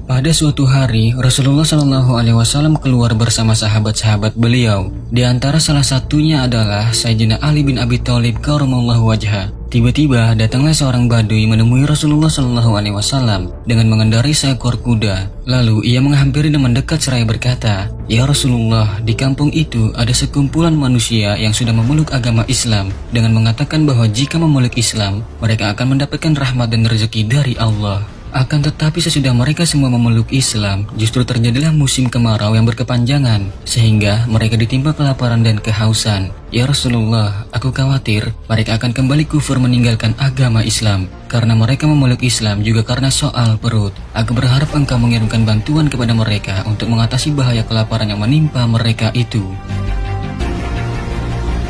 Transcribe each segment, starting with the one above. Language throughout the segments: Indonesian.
Pada suatu hari, Rasulullah Shallallahu Alaihi Wasallam keluar bersama sahabat-sahabat beliau. Di antara salah satunya adalah Sayyidina Ali bin Abi Thalib karramallahu wajhah. Tiba-tiba datanglah seorang badui menemui Rasulullah Shallallahu Alaihi Wasallam dengan mengendarai seekor kuda. Lalu ia menghampiri dan mendekat seraya berkata, "Ya Rasulullah, di kampung itu ada sekumpulan manusia yang sudah memeluk agama Islam dengan mengatakan bahwa jika memeluk Islam, mereka akan mendapatkan rahmat dan rezeki dari Allah. Akan tetapi sesudah mereka semua memeluk Islam, justru terjadilah musim kemarau yang berkepanjangan, sehingga mereka ditimpa kelaparan dan kehausan. Ya Rasulullah, aku khawatir mereka akan kembali kufur meninggalkan agama Islam, karena mereka memeluk Islam juga karena soal perut. Aku berharap engkau mengirimkan bantuan kepada mereka untuk mengatasi bahaya kelaparan yang menimpa mereka itu."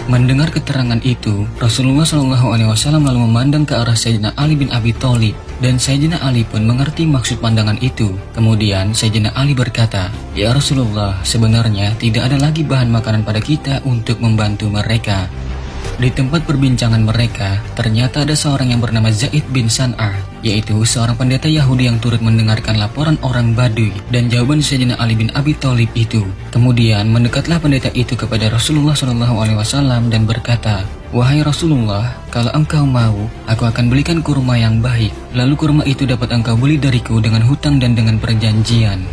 Mendengar keterangan itu, Rasulullah SAW lalu memandang ke arah Sayyidina Ali bin Abi Thalib, dan Sayyidina Ali pun mengerti maksud pandangan itu. Kemudian Sayyidina Ali berkata, "Ya Rasulullah, sebenarnya tidak ada lagi bahan makanan pada kita untuk membantu mereka." Di tempat perbincangan mereka, ternyata ada seorang yang bernama Zaid bin San'ah, yaitu seorang pendeta Yahudi yang turut mendengarkan laporan orang Badui dan jawaban Sayyidina Ali bin Abi Thalib itu. Kemudian mendekatlah pendeta itu kepada Rasulullah SAW dan berkata, "Wahai Rasulullah, kalau engkau mau, aku akan belikan kurma yang baik. Lalu kurma itu dapat engkau beli dariku dengan hutang dan dengan perjanjian."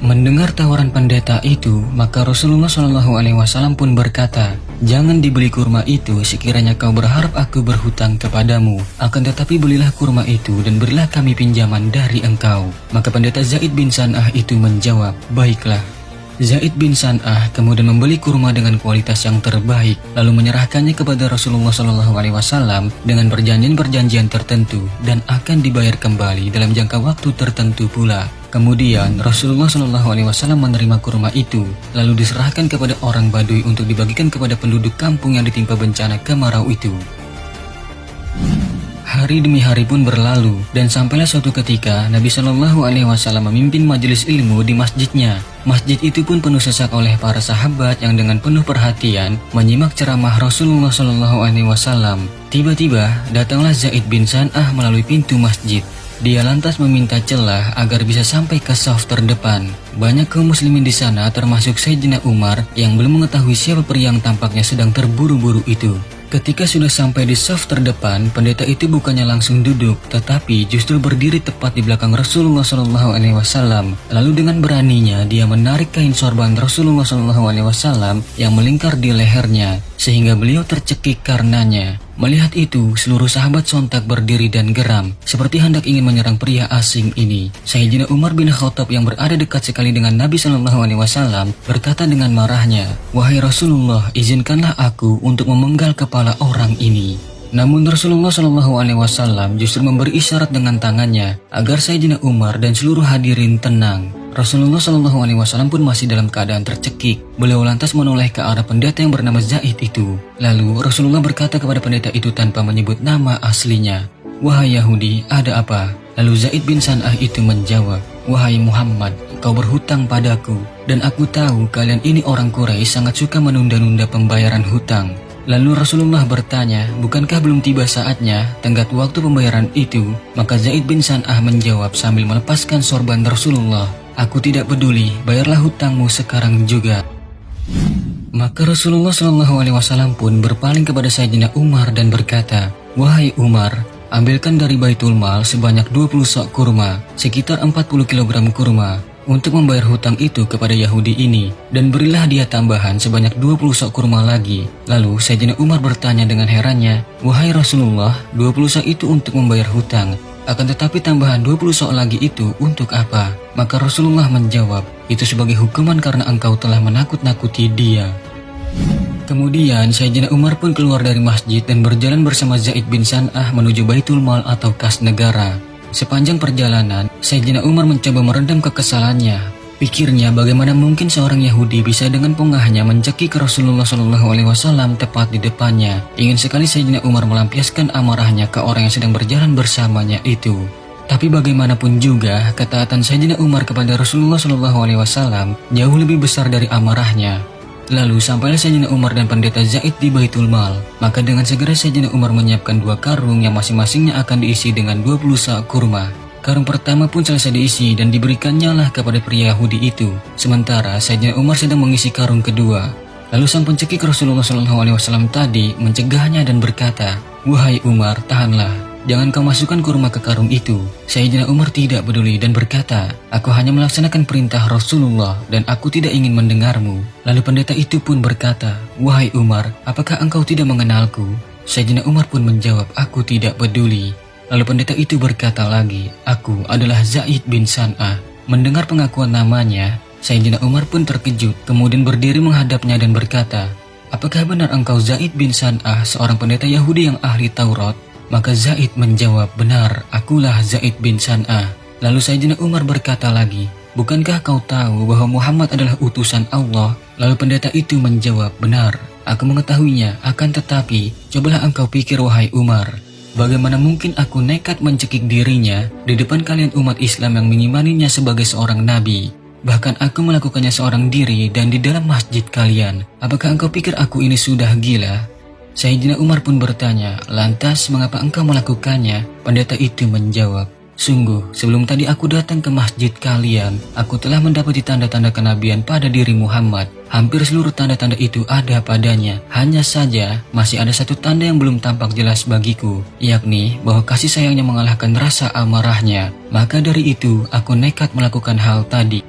Mendengar tawaran pendeta itu, maka Rasulullah SAW pun berkata, "Jangan dibeli kurma itu sekiranya kau berharap aku berhutang kepadamu. Akan tetapi belilah kurma itu dan berilah kami pinjaman dari engkau." Maka pendeta Zaid bin San'ah itu menjawab, "Baiklah." Zaid bin San'ah kemudian membeli kurma dengan kualitas yang terbaik, lalu menyerahkannya kepada Rasulullah SAW dengan perjanjian-perjanjian tertentu dan akan dibayar kembali dalam jangka waktu tertentu pula. Kemudian Rasulullah SAW menerima kurma itu, lalu diserahkan kepada orang Badui untuk dibagikan kepada penduduk kampung yang ditimpa bencana kemarau itu. Hari demi hari pun berlalu, dan sampailah suatu ketika Nabi SAW memimpin majelis ilmu di masjidnya. Masjid itu pun penuh sesak oleh para sahabat yang dengan penuh perhatian menyimak ceramah Rasulullah SAW. Tiba-tiba datanglah Zaid bin San'ah melalui pintu masjid. Dia lantas meminta celah agar bisa sampai ke saf terdepan. Banyak kaum muslimin di sana termasuk Sayyidina Umar yang belum mengetahui siapa pria yang tampaknya sedang terburu-buru itu. Ketika sudah sampai di saf terdepan, pendeta itu bukannya langsung duduk, tetapi justru berdiri tepat di belakang Rasulullah SAW. Lalu dengan beraninya dia menarik kain sorban Rasulullah SAW yang melingkar di lehernya, sehingga beliau tercekik karenanya. Melihat itu, seluruh sahabat sontak berdiri dan geram, seperti hendak ingin menyerang pria asing ini. Sayyidina Umar bin Khattab yang berada dekat sekali dengan Nabi SAW berkata dengan marahnya, "Wahai Rasulullah, izinkanlah aku untuk memenggal kepala orang ini." Namun Rasulullah SAW justru memberi isyarat dengan tangannya agar Sayyidina Umar dan seluruh hadirin tenang. Rasulullah SAW pun masih dalam keadaan tercekik. Beliau lantas menoleh ke arah pendeta yang bernama Zaid itu. Lalu Rasulullah berkata kepada pendeta itu tanpa menyebut nama aslinya, "Wahai Yahudi, ada apa?" Lalu Zaid bin San'ah itu menjawab, "Wahai Muhammad, kau berhutang padaku, dan aku tahu kalian ini orang Quraisy sangat suka menunda-nunda pembayaran hutang." Lalu Rasulullah bertanya, "Bukankah belum tiba saatnya tenggat waktu pembayaran itu?" Maka Zaid bin San'ah menjawab sambil melepaskan sorban Rasulullah, "Aku tidak peduli, bayarlah hutangmu sekarang juga." Maka Rasulullah SAW pun berpaling kepada Sayyidina Umar dan berkata, "Wahai Umar, ambilkan dari Baitul Mal sebanyak 20 sok kurma, sekitar 40 kg kurma, untuk membayar hutang itu kepada Yahudi ini, dan berilah dia tambahan sebanyak 20 sok kurma lagi." Lalu Sayyidina Umar bertanya dengan herannya, "Wahai Rasulullah, 20 sok itu untuk membayar hutang, akan tetapi tambahan 20 sok lagi itu untuk apa?" Maka Rasulullah menjawab, "Itu sebagai hukuman karena engkau telah menakut-nakuti dia." Kemudian Sayyidina Umar pun keluar dari masjid dan berjalan bersama Zaid bin San'ah menuju Baitul Mal atau kas negara. Sepanjang perjalanan, Sayyidina Umar mencoba meredam kekesalannya. Pikirnya, bagaimana mungkin seorang Yahudi bisa dengan pongahnya mencekik Rasulullah SAW tepat di depannya. Ingin sekali Sayyidina Umar melampiaskan amarahnya ke orang yang sedang berjalan bersamanya itu. Tapi bagaimanapun juga, ketaatan Sayyidina Umar kepada Rasulullah SAW jauh lebih besar dari amarahnya. Lalu sampailah Sayyidina Umar dan pendeta Zaid di Baitul Mal. Maka dengan segera Sayyidina Umar menyiapkan 2 karung yang masing-masingnya akan diisi dengan 20 sak kurma. Karung pertama pun selesai diisi dan diberikannya lah kepada pria Yahudi itu. Sementara Sayyidina Umar sedang mengisi karung kedua. Lalu sang pencekik Rasulullah SAW tadi mencegahnya dan berkata, "Wahai Umar, tahanlah. Jangan kau masukkan kurma ke karung itu." Sayyidina Umar tidak peduli dan berkata, "Aku hanya melaksanakan perintah Rasulullah dan aku tidak ingin mendengarmu." Lalu pendeta itu pun berkata, "Wahai Umar, apakah engkau tidak mengenalku?" Sayyidina Umar pun menjawab, "Aku tidak peduli." Lalu pendeta itu berkata lagi, "Aku adalah Zaid bin San'ah." Mendengar pengakuan namanya, Sayyidina Umar pun terkejut, kemudian berdiri menghadapnya dan berkata, "Apakah benar engkau Zaid bin San'ah, seorang pendeta Yahudi yang ahli Taurat?" Maka Zaid menjawab, "Benar, akulah Zaid bin San'ah." Lalu Sayyidina Umar berkata lagi, "Bukankah kau tahu bahwa Muhammad adalah utusan Allah?" Lalu pendeta itu menjawab, "Benar, aku mengetahuinya, akan tetapi cobalah engkau pikir wahai Umar, bagaimana mungkin aku nekat mencekik dirinya di depan kalian umat Islam yang mengimaninya sebagai seorang nabi? Bahkan aku melakukannya seorang diri dan di dalam masjid kalian. Apakah engkau pikir aku ini sudah gila?" Sayyidina Umar pun bertanya, "Lantas mengapa engkau melakukannya?" Pendeta itu menjawab, "Sungguh, sebelum tadi aku datang ke masjid kalian, aku telah mendapati tanda-tanda kenabian pada diri Muhammad. Hampir seluruh tanda-tanda itu ada padanya. Hanya saja, masih ada satu tanda yang belum tampak jelas bagiku, yakni bahwa kasih sayangnya mengalahkan rasa amarahnya. Maka dari itu, aku nekat melakukan hal tadi.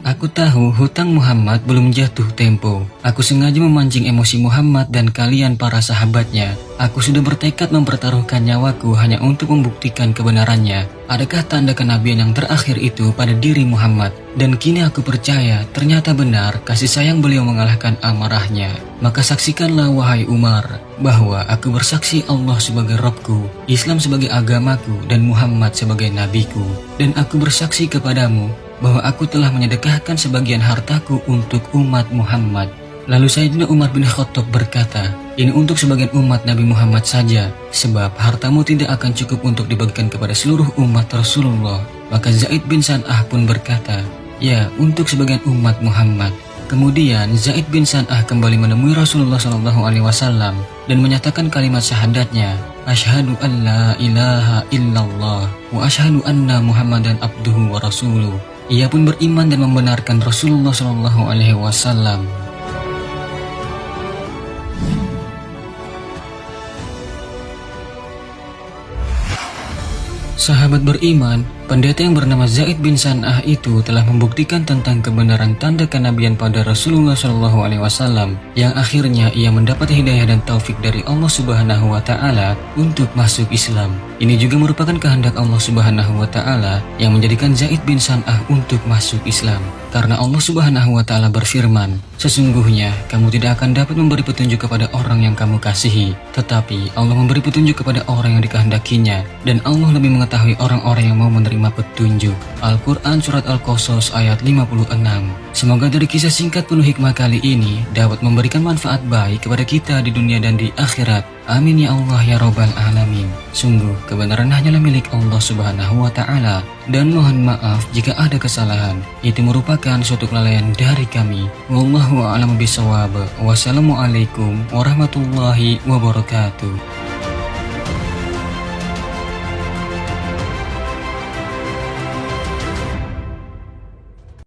Aku tahu hutang Muhammad belum jatuh tempo. Aku sengaja memancing emosi Muhammad dan kalian para sahabatnya. Aku sudah bertekad mempertaruhkan nyawaku hanya untuk membuktikan kebenarannya. Adakah tanda kenabian yang terakhir itu pada diri Muhammad? Dan kini aku percaya ternyata benar kasih sayang beliau mengalahkan amarahnya. Maka saksikanlah wahai Umar, bahwa aku bersaksi Allah sebagai Rabbku, Islam sebagai agamaku, dan Muhammad sebagai nabiku. Dan aku bersaksi kepadamu bahwa aku telah menyedekahkan sebagian hartaku untuk umat Muhammad." Lalu Sayyidina Umar bin Khattab berkata, "Ini untuk sebagian umat Nabi Muhammad saja, sebab hartamu tidak akan cukup untuk dibagikan kepada seluruh umat Rasulullah." Maka Zaid bin San'ah pun berkata, "Ya, untuk sebagian umat Muhammad." Kemudian Zaid bin San'ah kembali menemui Rasulullah SAW dan menyatakan kalimat syahadatnya, "Asyhadu an la ilaha illallah wa asyhadu anna Muhammadan abduhu wa rasuluh." Ia pun beriman dan membenarkan Rasulullah SAW. Sahabat beriman, pendeta yang bernama Zaid bin San'ah itu telah membuktikan tentang kebenaran tanda kenabian pada Rasulullah SAW, yang akhirnya ia mendapat hidayah dan taufik dari Allah Subhanahu wa Ta'ala untuk masuk Islam. Ini juga merupakan kehendak Allah Subhanahu wa Ta'ala yang menjadikan Zaid bin San'ah untuk masuk Islam. Karena Allah Subhanahu wa Ta'ala berfirman, "Sesungguhnya kamu tidak akan dapat memberi petunjuk kepada orang yang kamu kasihi, tetapi Allah memberi petunjuk kepada orang yang dikehendakinya, dan Allah lebih mengetahui orang-orang yang mau menerima petunjuk." Al-Quran Surat Al-Qasas ayat 56. Semoga dari kisah singkat penuh hikmah kali ini dapat memberikan manfaat baik kepada kita di dunia dan di akhirat. Amin ya Allah ya Rabbal Alamin. Sungguh kebenaran hanyalah milik Allah Subhanahu wa Ta'ala, dan mohon maaf jika ada kesalahan. Itu merupakan suatu kelalaian dari kami. Wallahu a'lam bishawab. Wassalamualaikum warahmatullahi wabarakatuh.